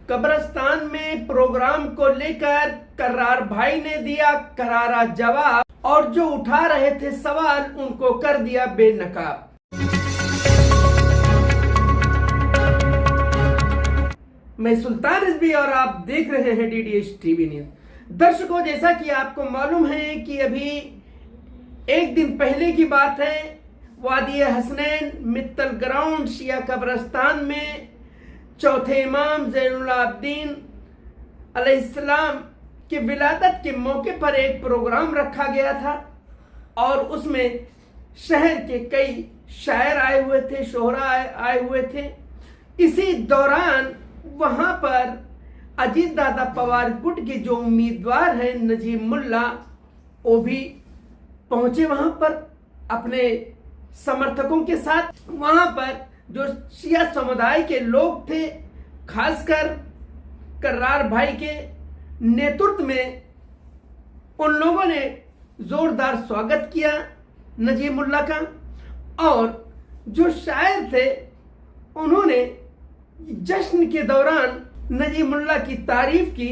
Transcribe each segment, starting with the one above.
कब्रिस्तान में प्रोग्राम को लेकर कर्रार भाई ने दिया करारा जवाब और जो उठा रहे थे सवाल उनको कर दिया बेनकाब। मैं सुल्तान रिजवी और आप देख रहे हैं डीडीएच टीवी न्यूज। दर्शकों, जैसा कि आपको मालूम है कि अभी एक दिन पहले की बात है, वादी हसनैन मित्तल ग्राउंड शिया कब्रिस्तान में चौथे इमाम ज़ैनुल आबिदीन अलैहिस्सलाम के विलादत के मौके पर एक प्रोग्राम रखा गया था और उसमें शहर के कई शायर आए हुए थे, शोहरा आए हुए थे। इसी दौरान वहां पर अजीत दादा पवार गुट के जो उम्मीदवार हैं नजीब मुल्ला, वो भी पहुंचे वहां पर अपने समर्थकों के साथ। वहां पर जो शिया समुदाय के लोग थे, खासकर कर्रार भाई के नेतृत्व में, उन लोगों ने जोरदार स्वागत किया नजीब मुल्ला का। और जो शायर थे उन्होंने जश्न के दौरान नजीब मुल्ला की तारीफ की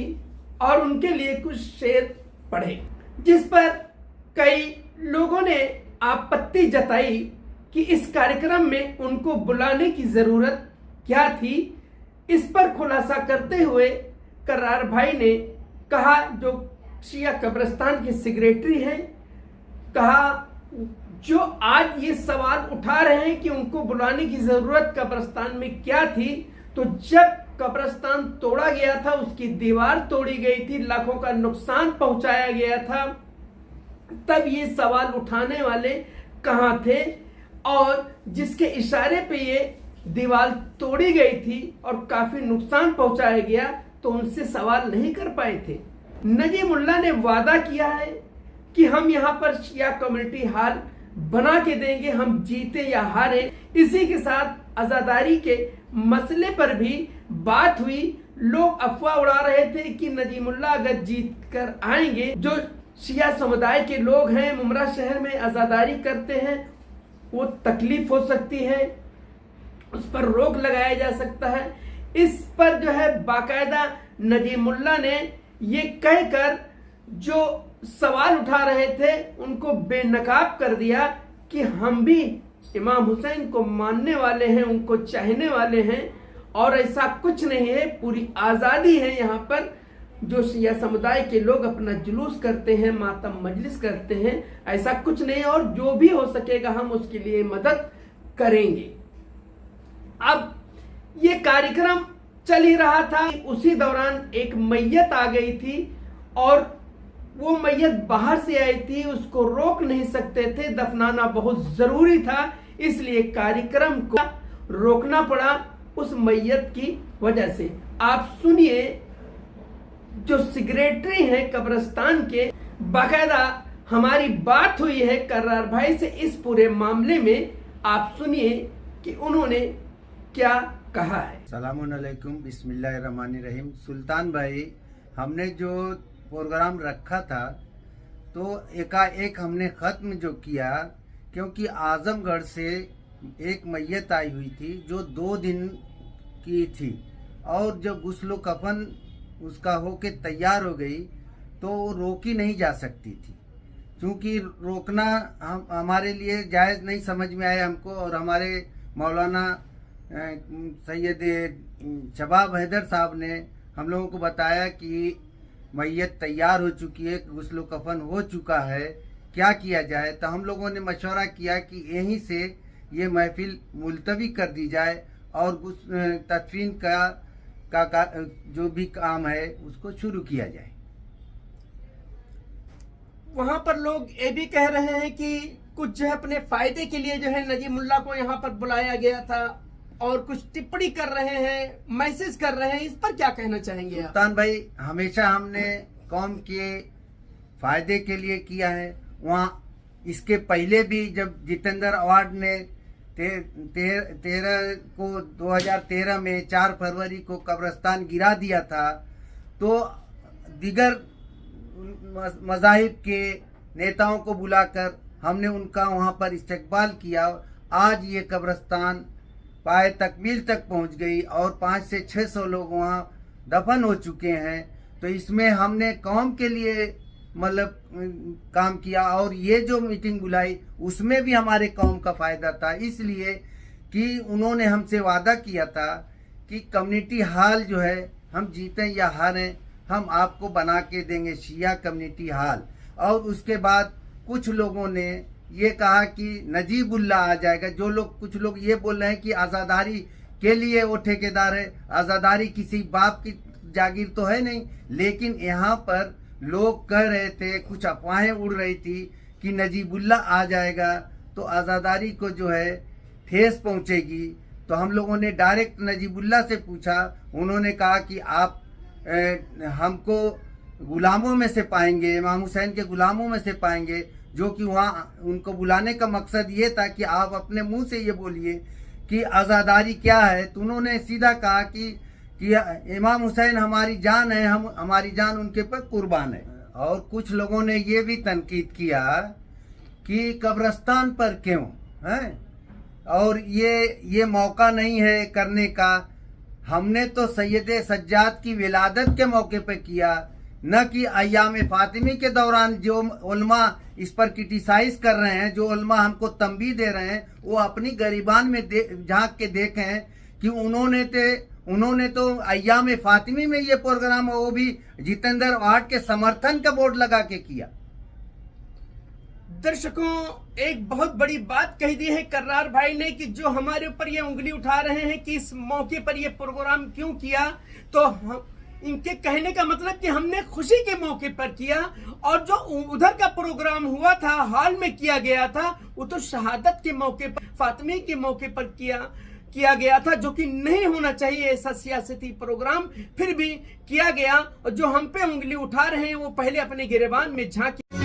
और उनके लिए कुछ शेर पढ़े, जिस पर कई लोगों ने आपत्ति जताई कि इस कार्यक्रम में उनको बुलाने की जरूरत क्या थी। इस पर खुलासा करते हुए कर्रार भाई ने कहा, जो शिया कब्रिस्तान के सेक्रेटरी हैं, कहा जो आज ये सवाल उठा रहे हैं कि उनको बुलाने की जरूरत कब्रिस्तान में क्या थी, तो जब कब्रिस्तान तोड़ा गया था, उसकी दीवार तोड़ी गई थी, लाखों का नुकसान पहुंचाया गया था, तब ये सवाल उठाने वाले कहां थे और जिसके इशारे पे ये दीवार तोड़ी गई थी और काफी नुकसान पहुंचाया गया, तो उनसे सवाल नहीं कर पाए थे। नजीब मुल्ला ने वादा किया है कि हम यहाँ पर शिया कम्युनिटी हॉल बना के देंगे, हम जीते या हारे। इसी के साथ आजादारी के मसले पर भी बात हुई। लोग अफवाह उड़ा रहे थे कि नजीब मुल्ला अगर जीत कर आएंगे, जो शिया समुदाय के लोग हैं मुमरा शहर में आजादारी करते हैं, वो तकलीफ हो सकती है, उस पर रोक लगाया जा सकता है। इस पर जो है बाकायदा नजीब मुल्ला ने ये कहकर जो सवाल उठा रहे थे उनको बेनकाब कर दिया कि हम भी इमाम हुसैन को मानने वाले हैं, उनको चाहने वाले हैं और ऐसा कुछ नहीं है, पूरी आज़ादी है। यहाँ पर जो शिया समुदाय के लोग अपना जुलूस करते हैं, मातम मजलिस करते हैं, ऐसा कुछ नहीं, और जो भी हो सकेगा हम उसके लिए मदद करेंगे। अब ये कार्यक्रम चल ही रहा था, उसी दौरान एक मैयत आ गई थी और वो मैयत बाहर से आई थी, उसको रोक नहीं सकते थे, दफनाना बहुत जरूरी था, इसलिए कार्यक्रम को रोकना पड़ा उस मैयत की वजह से। आप सुनिए, जो सेक्रेटरी हैं कब्रिस्तान के, बाकायदा हमारी बात हुई है कर्रार भाई से इस पूरे मामले में। आप सुनिए कि उन्होंने क्या कहा है। सलामुअलैकुम, बिस्मिल्लाहिर्रहमानिर्रहीम। सुल्तान भाई, हमने जो प्रोग्राम रखा था तो एकाएक हमने ख़त्म जो किया, क्योंकि आजमगढ़ से एक मैयत आई हुई थी जो 2 दिन की थी और जब गुस्ल कफन उसका होके तैयार हो गई तो रोकी नहीं जा सकती थी, क्योंकि रोकना हमारे लिए जायज़ नहीं समझ में आया हमको। और हमारे मौलाना सैयद शबाब हैदर साहब ने हम लोगों को बताया कि मैयत तैयार हो चुकी है, गुस्ल कफन हो चुका है, क्या किया जाए। तो हम लोगों ने मशवरा किया कि यहीं से ये महफिल मुलतवी कर दी जाए और तदफीन का जो भी काम है उसको शुरू किया जाए। वहां पर लोग ये भी कह रहे हैं कि कुछ जो है अपने फायदे के लिए जो है नजीब मुल्ला को यहाँ पर बुलाया गया था और कुछ टिप्पणी कर रहे हैं, मैसेज कर रहे हैं, इस पर क्या कहना चाहेंगे आप? सुल्तान भाई, हमेशा हमने कौम के फायदे के लिए किया है। वहाँ इसके पहले भी जब जितेंद्र अवार्ड ने 2013 में 4 फरवरी को कब्रिस्तान गिरा दिया था, तो दीगर मज़ाहिब के नेताओं को बुलाकर हमने उनका वहाँ पर इस्तकबाल किया। आज ये कब्रिस्तान पाए तकमील तक पहुँच गई और 500 से 600 लोग वहाँ दफन हो चुके हैं। तो इसमें हमने कौम के लिए मतलब काम किया, और ये जो मीटिंग बुलाई उसमें भी हमारे कौम का फायदा था, इसलिए कि उन्होंने हमसे वादा किया था कि कम्युनिटी हॉल जो है, हम जीतें या हारें, हम आपको बना के देंगे शिया कम्युनिटी हॉल। और उसके बाद कुछ लोगों ने ये कहा कि नजीबुल्ला आ जाएगा। जो लोग, कुछ लोग ये बोल रहे हैं कि आज़ादारी के लिए वो ठेकेदार है, आज़ादारी किसी बाप की जागीर तो है नहीं। लेकिन यहाँ पर लोग कह रहे थे, कुछ अफवाहें उड़ रही थी कि नजीबुल्ला आ जाएगा तो आज़ादारी को जो है ठेस पहुँचेगी। तो हम लोगों ने डायरेक्ट नजीबुल्ला से पूछा, उन्होंने कहा कि आप हमको गुलामों में से पाएंगे, इमाम हुसैन के गुलामों में से पाएंगे, जो कि वहाँ उनको बुलाने का मकसद ये था कि आप अपने मुंह से ये बोलिए कि आज़ादारी क्या है। तो उन्होंने सीधा कहा कि इमाम हुसैन हमारी जान है, हम हमारी जान उनके पर कुर्बान है। और कुछ लोगों ने ये भी तनकीद किया कि कब्रिस्तान पर क्यों है, और ये मौका नहीं है करने का। हमने तो सैयद सज्जाद की विलादत के मौके पर किया, न कि अय्याम फातिमी के दौरान। जो उलमा इस पर क्रिटिसाइज कर रहे हैं, जो उलमा हमको तंबीह दे रहे हैं, वो अपनी गरीबान में झांक के देखें कि उन्होंने तो अय्याम फातिमी में ये प्रोग्राम, वो भी जितेंद्र आर्ट के समर्थन का बोर्ड लगा के किया। दर्शकों, एक बहुत बड़ी बात कह दी है कर्रार भाई ने कि जो हमारे ऊपर ये उंगली उठा रहे हैं कि इस मौके पर ये प्रोग्राम क्यों किया, तो इनके कहने का मतलब कि हमने खुशी के मौके पर किया, और जो उधर का प्रोग्राम हुआ था, हाल में किया गया था, वो तो शहादत के मौके पर, फातिमी के मौके पर किया गया था, जो कि नहीं होना चाहिए ऐसा सियासती प्रोग्राम, फिर भी किया गया। और जो हम पे उंगली उठा रहे हैं वो पहले अपने गिरेबान में झांकी।